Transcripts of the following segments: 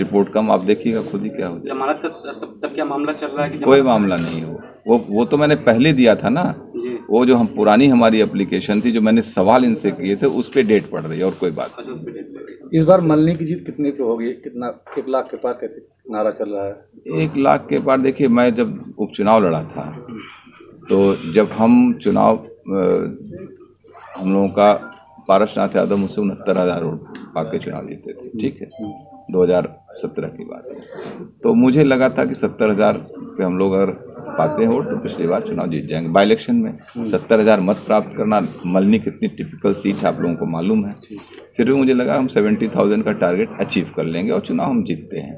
Report कम, आप देखिएगा खुद ही क्या हो जाए। जमानत तब क्या मामला चल रहा है कि कोई मामला नहीं हो, वो तो मैंने पहले दिया था ना। वो जो हम पुरानी हमारी एप्लीकेशन थी, जो मैंने सवाल इनसे किए थे, उस पे डेट पड़ रही है और कोई बात नहीं। इस बार मल्हनी की जीत कितने पे होगी? कितना 1 लाख के पार कैसे नारा चल रहा है? 1 लाख के पार देखिए, मैं जब उपचुनाव लड़ा था तो जब हम चुनाव हम लोगों का पारसनाथ यादव मुझसे 69,000 वोट पाके चुनाव जीते थे, ठीक है, 2017 की बात है। तो मुझे लगा था कि 70,000 पे हम लोग अगर पाते हैं वोट तो पिछली बार चुनाव जीत जाएंगे। बाई इलेक्शन में 70,000 मत प्राप्त करना, मल्हनी कितनी टिपिकल सीट है आप लोगों को मालूम है। फिर भी मुझे लगा हम 70,000 का टारगेट अचीव कर लेंगे और चुनाव हम जीतते हैं।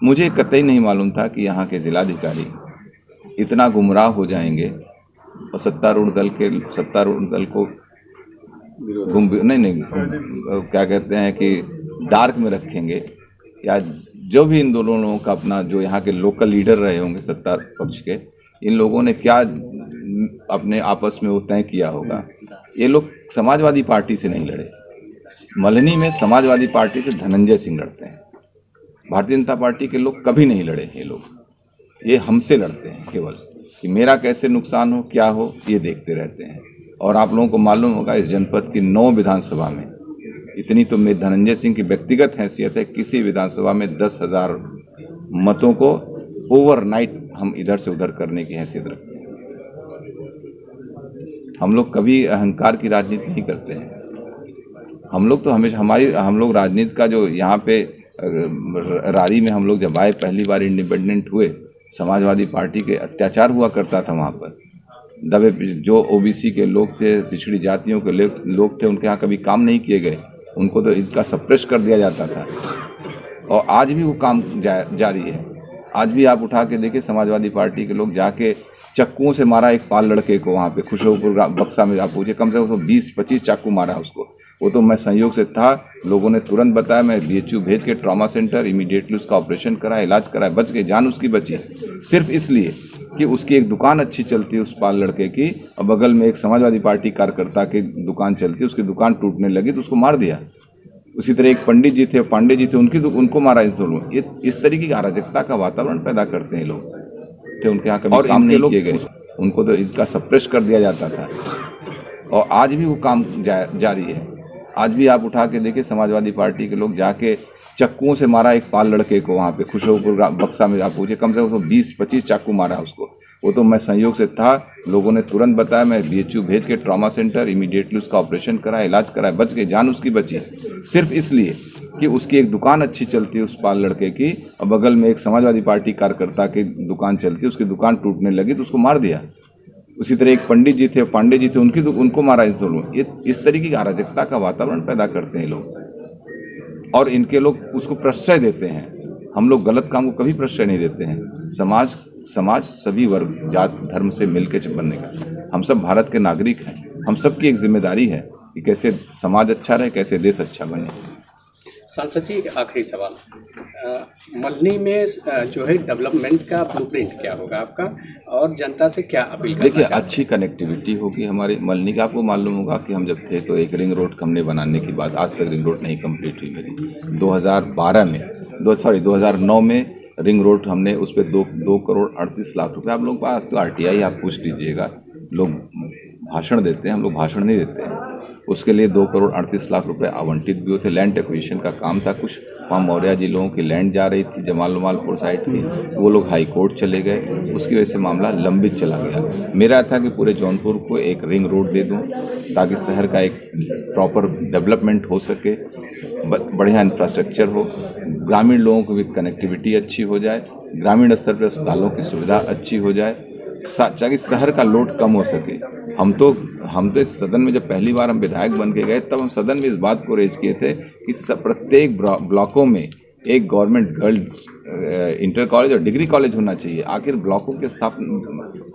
मुझे कतई नहीं मालूम था कि यहाँ के जिलाधिकारी इतना गुमराह हो जाएंगे और सत्तारूढ़ दल को नहीं क्या कहते हैं कि डार्क में रखेंगे, या जो भी इन दोनों लोगों का अपना जो यहाँ के लोकल लीडर रहे होंगे सत्ता पक्ष के, इन लोगों ने क्या अपने आपस में वो तय किया होगा। ये लोग समाजवादी पार्टी से नहीं लड़े, मल्हनी में समाजवादी पार्टी से धनंजय सिंह लड़ते हैं। भारतीय जनता पार्टी के लोग कभी नहीं लड़े, ये हमसे लड़ते हैं केवल कि मेरा कैसे नुकसान हो, क्या हो, ये देखते रहते हैं। और आप लोगों को मालूम होगा इस जनपद की 9 विधानसभा में इतनी तो मेरे धनंजय सिंह की व्यक्तिगत हैसियत है, किसी विधानसभा में 10,000 मतों को ओवरनाइट हम इधर से उधर करने की हैसियत रखते हैं। हम लोग कभी अहंकार की राजनीति नहीं करते हैं। हम लोग तो हमेशा हम लोग राजनीति का जो यहाँ पे रारी में हम लोग जब आए पहली बार इंडिपेंडेंट हुए, समाजवादी पार्टी के अत्याचार हुआ करता था वहाँ पर। दबे जो ओबीसी के लोग थे, पिछड़ी जातियों के लोग थे, उनके यहाँ कभी काम नहीं किए गए, उनको तो इनका सप्रेस कर दिया जाता था। और आज भी वो काम जारी है। आज भी आप उठा के देखिए, समाजवादी पार्टी के लोग जाके चक्कुओं से मारा एक पाल लड़के को वहाँ पे खुशबुपुर बक्सा में, आप पूछे कम से कम 20-25 चाकू मारा उसको। वो तो मैं संयोग से था, लोगों ने तुरंत बताया, मैं बीएचयू भेज के ट्रॉमा सेंटर इमीडिएटली उसका ऑपरेशन कराया, इलाज कराया, बच गए, जान उसकी बची, सिर्फ इसलिए कि उसकी एक दुकान अच्छी चलती है उस पाल लड़के की, और बगल में एक समाजवादी पार्टी कार्यकर्ता की दुकान चलती है, उसकी दुकान टूटने लगी तो उसको मार दिया। उसी तरह एक पंडित जी थे, पांडे जी थे, उनको मारा। ये इस तरीके की अराजकता का वातावरण पैदा करते हैं लोग थे, उनके यहाँ कभी काम नहीं किए गए, उनको तो इनका सप्रेस कर दिया जाता था। और आज भी वो काम जारी है। आज भी आप उठा के देखिए, समाजवादी पार्टी के लोग जाके चक्कुओं से मारा एक पाल लड़के को वहाँ पे खुशबुपुर बक्सा में, आप पूछे कम से कम 20-25 चाकू मारा उसको। वो तो मैं संयोग से था, लोगों ने तुरंत बताया, मैं बीएचयू भेज के ट्रॉमा सेंटर इमीडिएटली उसका ऑपरेशन कराया, इलाज कराया, बच गए, जान उसकी बची, सिर्फ इसलिए कि उसकी एक दुकान अच्छी चलती है उस पाल लड़के की, और बगल में एक समाजवादी पार्टी कार्यकर्ता की दुकान चलती है, उसकी दुकान टूटने लगी तो उसको मार दिया। उसी तरह एक पंडित जी थे, पांडे जी थे, उनको मारा। ये इस तरीके की अराजकता का वातावरण पैदा करते हैं लोग, और इनके लोग उसको प्रश्रय देते हैं। हम लोग गलत काम को कभी प्रश्रय नहीं देते हैं। समाज सभी वर्ग, जात, धर्म से मिलकर बनने का, हम सब भारत के नागरिक हैं। हम सबकी एक जिम्मेदारी है कि कैसे समाज अच्छा रहे, कैसे देश अच्छा बने। सांसद जी, एक आखिरी सवाल, मल्हनी में जो है डेवलपमेंट का ब्लूप्रिंट क्या होगा आपका, और जनता से क्या अपील करना देखिए, चाहते हैं? अच्छी कनेक्टिविटी होगी हमारी मल्हनी का। आपको मालूम होगा कि हम जब थे तो एक रिंग रोड हमने बनाने की बात, आज तक रिंग रोड नहीं कंप्लीट हुई मेरी। 2009 में रिंग रोड हमने उस पर 2 करोड़ 38 लाख रुपए, आप लोग बात तो RTI आप पूछ लीजिएगा, लोग भाषण देते हैं, हम लोग भाषण नहीं देते हैं। उसके लिए 2 करोड़ 38 लाख रुपए आवंटित भी हुए थे। लैंड एक्विजिशन का काम था, कुछ वहाँ मौर्या जी लोगों की लैंड जा रही थी, जमालपुर साइड थी, वो लोग हाई कोर्ट चले गए, उसकी वजह से मामला लंबित चला गया। मेरा था कि पूरे जौनपुर को एक रिंग रोड दे दूं ताकि शहर का एक प्रॉपर डेवलपमेंट हो सके, बढ़िया इंफ्रास्ट्रक्चर हो, ग्रामीण लोगों को भी कनेक्टिविटी अच्छी हो जाए, ग्रामीण स्तर पर अस्पतालों की सुविधा अच्छी हो जाए, ताकि शहर का लोड कम हो सके। हम तो इस सदन में जब पहली बार हम विधायक बन के गए, तब हम सदन में इस बात को रेज किए थे कि प्रत्येक ब्लॉकों में एक गवर्नमेंट गर्ल्स इंटर कॉलेज और डिग्री कॉलेज होना चाहिए। आखिर ब्लॉकों के स्थापना,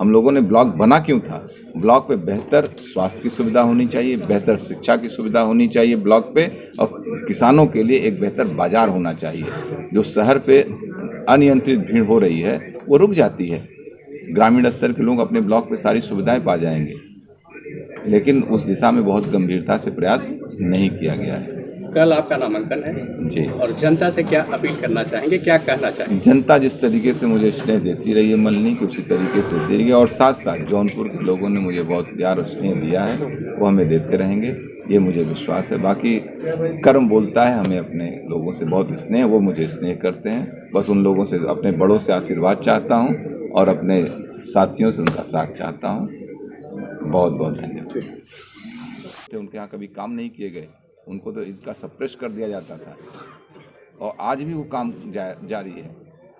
हम लोगों ने ब्लॉक बना क्यों था? ब्लॉक पे बेहतर स्वास्थ्य की सुविधा होनी चाहिए, बेहतर शिक्षा की सुविधा होनी चाहिए ब्लॉक पे, और किसानों के लिए एक बेहतर बाजार होना चाहिए। जो शहर पे अनियंत्रित भीड़ हो रही है वो रुक जाती है, ग्रामीण स्तर के लोग अपने ब्लॉक पे सारी सुविधाएं पा जाएंगे, लेकिन उस दिशा में बहुत गंभीरता से प्रयास नहीं किया गया है। कल आपका नामांकन है जी। और जनता से क्या अपील करना चाहेंगे, क्या कहना चाहेंगे? जनता जिस तरीके से मुझे स्नेह देती रही है मल्हनी की, उसी तरीके से दे रही है और साथ साथ जौनपुर के लोगों ने मुझे बहुत प्यार और स्नेह दिया है, वो हमें देते रहेंगे, ये मुझे विश्वास है। बाकी कर्म बोलता है, हमें अपने लोगों से बहुत स्नेह, वो मुझे स्नेह करते हैं। बस उन लोगों से, अपने बड़ों से आशीर्वाद चाहता हूँ और अपने साथियों से उनका साथ चाहता हूँ। बहुत बहुत धन्यवाद। उनके यहाँ कभी काम नहीं किए गए, उनको तो इनका सप्रेस कर दिया जाता था और आज भी वो काम जारी है।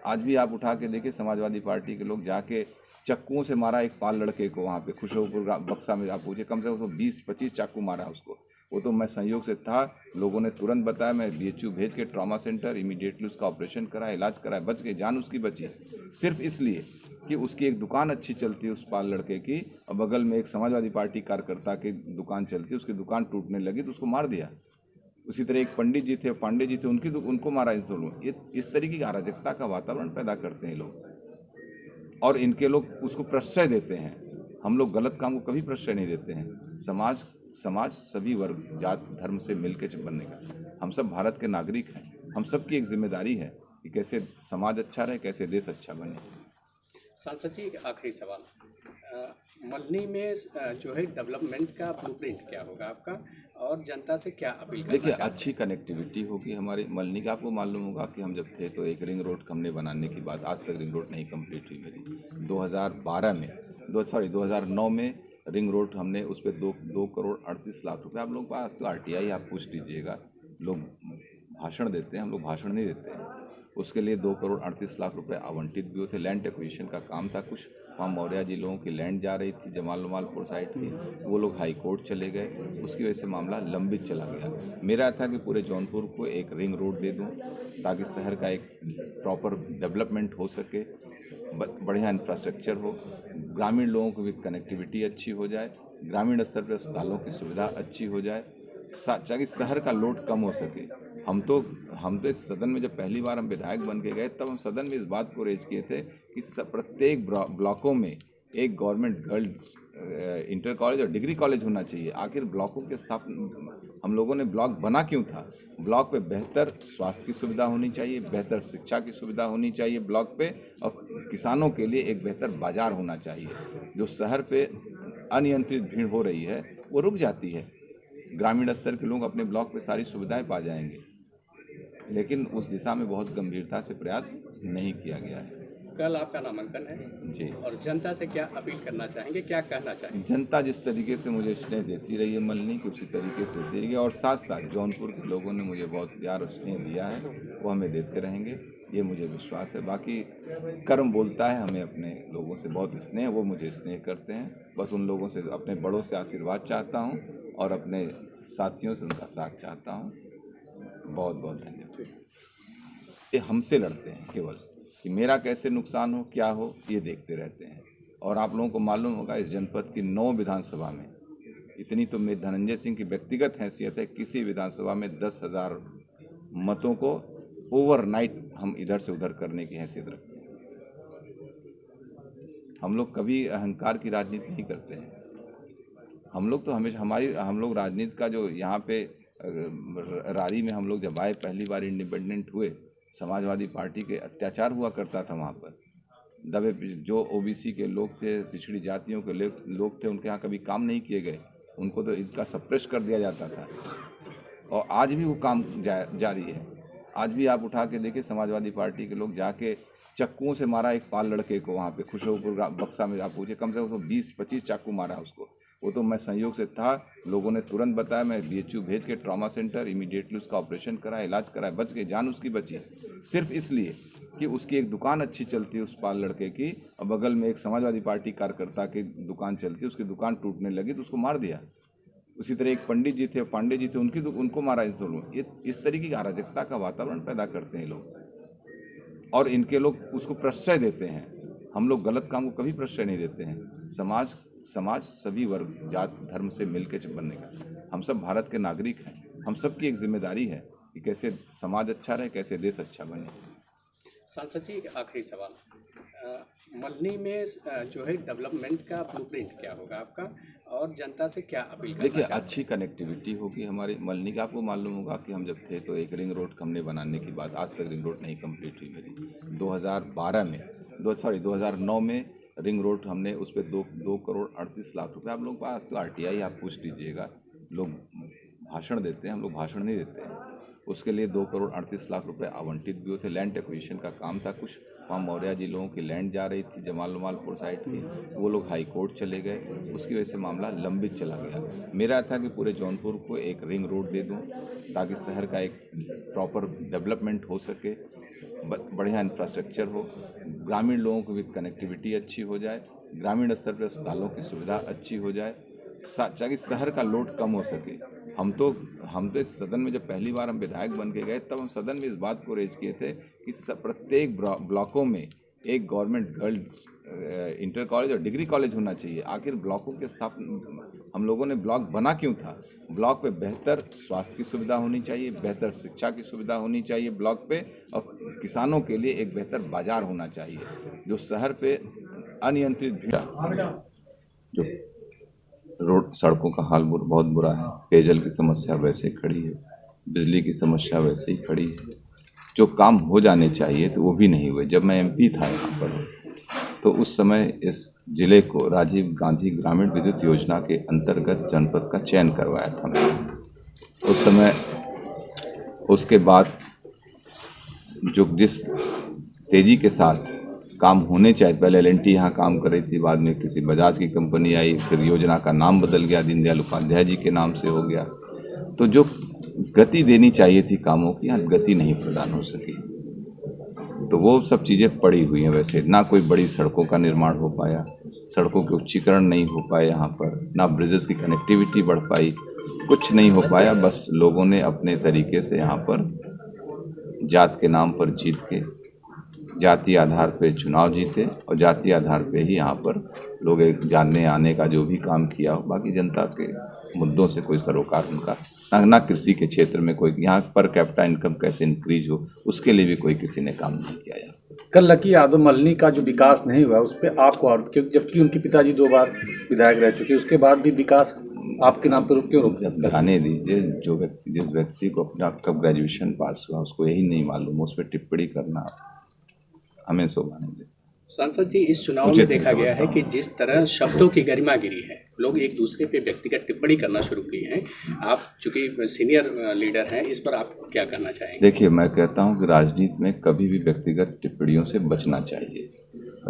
आज भी आप उठा के देखिए, समाजवादी पार्टी के लोग जाके चक्कुओं से मारा एक पाल लड़के को, वहाँ पे खुशरोपुर बक्सा में आप पूछे, कम से कम 20-25 चाकू मारा उसको। वो तो मैं संयोग से था, लोगों ने तुरंत बताया, मैं BHU भेज के ट्रॉमा सेंटर इमीडिएटली उसका ऑपरेशन कराया, इलाज कराया, बच गई, जान उसकी बची। सिर्फ इसलिए कि उसकी एक दुकान अच्छी चलती है उस पाल लड़के की, और बगल में एक समाजवादी पार्टी कार्यकर्ता की दुकान चलती है, उसकी दुकान टूटने लगी तो उसको मार दिया। उसी तरह एक पंडित जी थे, पांडे जी थे, उनको मारा। ये इस तरीके की अराजकता का वातावरण पैदा करते हैं लोग, और इनके लोग उसको प्रश्रय देते हैं। हम लोग गलत काम को कभी प्रश्रय नहीं देते हैं। समाज सभी वर्ग, जात, धर्म से मिलकर बनने का। हम सब भारत के नागरिक हैं, हम सब की एक जिम्मेदारी है कि कैसे समाज अच्छा रहे, कैसे देश अच्छा बने। सांसद जी, एक आखिरी सवाल, मल्हनी में जो है डेवलपमेंट का ब्लूप्रिंट क्या होगा आपका, और जनता से क्या अपील करना देखिए, चाहते हैं? अच्छी कनेक्टिविटी होगी हमारी मल्हनी का। आपको मालूम होगा कि हम जब थे तो एक रिंग रोड हमने बनाने की बात, आज तक रिंग रोड नहीं कंप्लीट हुई मेरी। 2009 में रिंग रोड हमने, उस पर 2 करोड़ 38 लाख रुपए। आप लोग बात तो RTI आप पूछ लीजिएगा, लोग भाषण देते हैं, हम लोग भाषण नहीं देते हैं। उसके लिए 2 करोड़ 38 लाख रुपए आवंटित भी हुए थे। लैंड एक्विजिशन का काम था कुछ, वहाँ मौर्या जी लोगों की लैंड जा रही थी, जमालपुर साइड थी, वो लोग हाई कोर्ट चले गए, उसकी वजह से मामला लंबित चला गया। मेरा था कि पूरे जौनपुर को एक रिंग रोड दे दूं ताकि शहर का एक प्रॉपर डेवलपमेंट हो सके, बढ़िया इंफ्रास्ट्रक्चर हो, ग्रामीण लोगों की भी कनेक्टिविटी अच्छी हो जाए, ग्रामीण स्तर पर अस्पतालों की सुविधा अच्छी हो जाए, ताकि शहर का लोड कम हो सके। हम तो इस सदन में जब पहली बार हम विधायक बन के गए, तब हम सदन में इस बात को रेज किए थे कि प्रत्येक ब्लॉकों में एक गवर्नमेंट गर्ल्स इंटर कॉलेज और डिग्री कॉलेज होना चाहिए। आखिर ब्लॉकों के स्थापना, हम लोगों ने ब्लॉक बना क्यों था? ब्लॉक पे बेहतर स्वास्थ्य की सुविधा होनी चाहिए, बेहतर शिक्षा की सुविधा होनी चाहिए ब्लॉक पे, और किसानों के लिए एक बेहतर बाजार होना चाहिए। जो शहर पे अनियंत्रित भीड़ हो रही है वो रुक जाती है, ग्रामीण स्तर के लोग अपने ब्लॉक पे सारी सुविधाएं पा जाएंगे, लेकिन उस दिशा में बहुत गंभीरता से प्रयास नहीं किया गया है। कल आपका नामांकन है जी। और जनता से क्या अपील करना चाहेंगे, क्या कहना चाहेंगे? जनता जिस तरीके से मुझे स्नेह देती रही है मल्हनी की, उसी तरीके से दे रही है और साथ साथ जौनपुर के लोगों ने मुझे बहुत प्यार और स्नेह दिया है, वो हमें देते रहेंगे, ये मुझे विश्वास है। बाकी कर्म बोलता है, हमें अपने लोगों से बहुत स्नेह, वो मुझे स्नेह करते हैं। बस उन लोगों से, अपने बड़ों से आशीर्वाद चाहता हूँ और अपने साथियों से उनका साथ चाहता हूँ। बहुत बहुत धन्यवाद। ये हमसे लड़ते हैं केवल कि मेरा कैसे नुकसान हो, क्या हो, ये देखते रहते हैं। और आप लोगों को मालूम होगा, इस जनपद की 9 विधानसभा में इतनी तो मेरे धनंजय सिंह की व्यक्तिगत हैसियत है, किसी विधानसभा में 10,000 मतों को ओवरनाइट हम इधर से उधर करने की हैसियत रखते हैं। हम लोग कभी अहंकार की राजनीति नहीं करते हैं। हम लोग तो हमेशा, हम लोग राजनीति का जो यहाँ पे रारी में हम लोग जब आए, पहली बार इंडिपेंडेंट हुए, समाजवादी पार्टी के अत्याचार हुआ करता था वहाँ पर। दबे जो OBC के लोग थे, पिछड़ी जातियों के लोग थे, उनके यहाँ कभी काम नहीं किए गए, उनको तो इनका सप्रेस कर दिया जाता था और आज भी वो काम जारी है। आज भी आप उठा के देखिए, समाजवादी पार्टी के लोग जाके चक्कुओं से मारा एक पाल लड़के को, वहाँ पे खुशरोपुर बक्सा में आप पूछे, कम से कम 20-25 चाकू मारा उसको। वो तो मैं संयोग से था, लोगों ने तुरंत बताया, मैं BHU भेज के ट्रॉमा सेंटर इमीडिएटली उसका ऑपरेशन कराया, इलाज कराया, बच गई, जान उसकी बची। सिर्फ इसलिए कि उसकी एक दुकान अच्छी चलती है उस पाल लड़के की, और बगल में एक समाजवादी पार्टी कार्यकर्ता की दुकान चलती है, उसकी दुकान टूटने लगी तो उसको मार दिया। उसी तरह एक पंडित जी थे, पांडे जी थे, उनको मारा। ये इस तरीके की अराजकता का वातावरण पैदा करते हैं लोग, और इनके लोग उसको प्रश्रय देते हैं। हम लोग गलत काम को कभी प्रश्रय नहीं देते हैं। समाज सभी वर्ग, जात, धर्म से मिलकर बनने का। हम सब भारत के नागरिक हैं, हम सब की एक जिम्मेदारी है कि कैसे समाज अच्छा रहे, कैसे देश अच्छा बने। सांसद जी, एक आखिरी सवाल, मल्हनी में जो है डेवलपमेंट का ब्लूप्रिंट क्या होगा आपका, और जनता से क्या अपील करना देखिए, चाहते हैं? अच्छी कनेक्टिविटी होगी हमारी मल्हनी का। आपको मालूम होगा कि हम जब थे तो एक रिंग रोड हमने बनाने की बात, आज तक रिंग रोड नहीं कंप्लीट हुई मेरी। 2009 में रिंग रोड हमने उस पर 2 करोड़ 38 लाख रुपए। आप लोग बात तो RTI आप पूछ लीजिएगा, लोग भाषण देते हैं, हम लोग भाषण नहीं देते हैं। उसके लिए 2 करोड़ 38 लाख रुपए आवंटित भी हुए थे। लैंड एक्विजिशन का काम था कुछ, वहाँ मौर्य जी लोगों की लैंड जा रही थी, जमालपुर साइड थी, वो लोग हाई कोर्ट चले गए, उसकी वजह से मामला लंबित चला गया। मेरा था कि पूरे जौनपुर को एक रिंग रोड दे दूं ताकि शहर का एक प्रॉपर डेवलपमेंट हो सके, बढ़िया इंफ्रास्ट्रक्चर हो, ग्रामीण लोगों की भी कनेक्टिविटी अच्छी हो जाए, ग्रामीण स्तर पर अस्पतालों की सुविधा अच्छी हो जाए, ताकि शहर का लोड कम हो सके। हम तो इस सदन में जब पहली बार हम विधायक बन के गए तब हम सदन में इस बात को रेज किए थे कि प्रत्येक ब्लॉकों में एक गवर्नमेंट गर्ल्स इंटर कॉलेज और डिग्री कॉलेज होना चाहिए। आखिर ब्लॉकों के स्थापना हम लोगों ने ब्लॉक बना क्यों था? ब्लॉक पे बेहतर स्वास्थ्य की सुविधा होनी चाहिए, बेहतर शिक्षा की सुविधा होनी चाहिए ब्लॉक पे, और किसानों के लिए एक बेहतर बाजार होना चाहिए। जो शहर पे अनियंत्रित भीड़, जो रोड सड़कों का हाल बहुत बुरा है, पेयजल की समस्या वैसे ही खड़ी है, बिजली की समस्या वैसे ही खड़ी है। जो काम हो जाने चाहिए तो वो भी नहीं हुए। जब मैं MP था यहाँ पर तो उस समय इस जिले को राजीव गांधी ग्रामीण विद्युत योजना के अंतर्गत जनपद का चयन करवाया था मैंने उस समय। उसके बाद जो जिस तेजी के साथ काम होने चाहिए, पहले L&T यहाँ काम कर रही थी, बाद में किसी बजाज की कंपनी आई, फिर योजना का नाम बदल गया, दीनदयाल उपाध्याय जी के नाम से हो गया। तो जो गति देनी चाहिए थी कामों की, यहाँ गति नहीं प्रदान हो सकी। तो वो सब चीज़ें पड़ी हुई हैं। वैसे ना कोई बड़ी सड़कों का निर्माण हो पाया, सड़कों के उच्चीकरण नहीं हो पाए यहाँ पर, ना ब्रिजेस की कनेक्टिविटी बढ़ पाई, कुछ नहीं हो पाया। बस लोगों ने अपने तरीके से यहाँ पर जात के नाम पर जीत के जातीय आधार पे चुनाव जीते, और जातीय आधार पे ही यहाँ पर लोग एक जानने आने का जो भी काम किया हो। बाकी जनता के मुद्दों से कोई सरोकार उनका ना कृषि के क्षेत्र में कोई, यहाँ पर कैपिटा इनकम कैसे इंक्रीज हो उसके लिए भी कोई किसी ने काम नहीं किया यहाँ। कल लकी यादव मल्हनी का जो विकास नहीं हुआ उस पर आपको आरोप, क्योंकि जबकि उनके पिताजी 2 बार विधायक रह चुके, उसके बाद भी विकास आपके नाम पर क्यों रुक जाता है? जाने दीजिए, जिस व्यक्ति को अपना कब ग्रेजुएशन पास हुआ उसको यही नहीं मालूम, उस पर टिप्पणी करना हमें शोभा नहीं देता। सांसद जी, इस चुनाव में देखा गया है कि जिस तरह शब्दों की गरिमा गिरी है, लोग एक दूसरे पे व्यक्तिगत टिप्पणी करना शुरू किए हैं। आप चूंकि सीनियर लीडर हैं, इस पर आप क्या कहना चाहेंगे? देखिए, मैं कहता हूं कि राजनीति में कभी भी व्यक्तिगत टिप्पणियों से बचना चाहिए।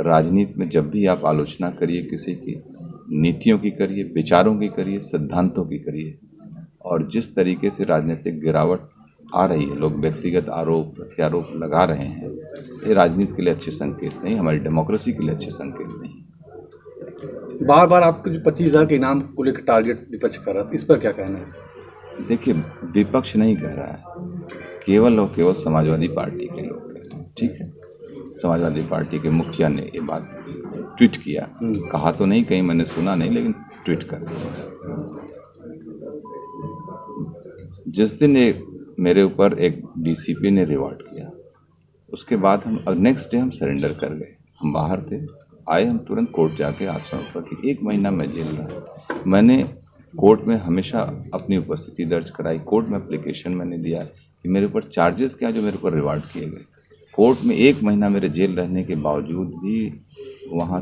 राजनीति में जब भी आप आलोचना करिए किसी की, नीतियों की करिए, विचारों की करिए, सिद्धांतों की करिए। और जिस तरीके से राजनीतिक गिरावट आ रही है, लोग व्यक्तिगत आरोप प्रत्यारोप लगा रहे हैं, ये राजनीति के लिए अच्छे संकेत नहीं, हमारी डेमोक्रेसी के लिए अच्छे संकेत नहीं। बार बार आपके जो 25,000 के इनाम को लेकर टारगेट विपक्ष कर रहा था, इस पर क्या कहना है? देखिए, विपक्ष नहीं कह रहा है, केवल और केवल समाजवादी पार्टी के लोग कह रहे हैं। ठीक है, समाजवादी पार्टी के मुखिया ने ये बात ट्वीट किया, कहा तो नहीं, कहीं मैंने सुना नहीं, लेकिन ट्वीट कर दिया। जिस दिन मेरे ऊपर एक DCP ने रिवॉर्ड किया, उसके बाद हम नेक्स्ट डे हम सरेंडर कर गए। हम बाहर थे, आए, हम तुरंत कोर्ट जाके आश्रम पर कि 1 महीना मैं जेल रहा। मैंने कोर्ट में हमेशा अपनी उपस्थिति दर्ज कराई। कोर्ट में एप्लीकेशन मैंने दिया कि मेरे ऊपर चार्जेस क्या जो मेरे ऊपर रिवॉर्ड किए गए। कोर्ट में 1 महीना मेरे जेल रहने के बावजूद भी वहाँ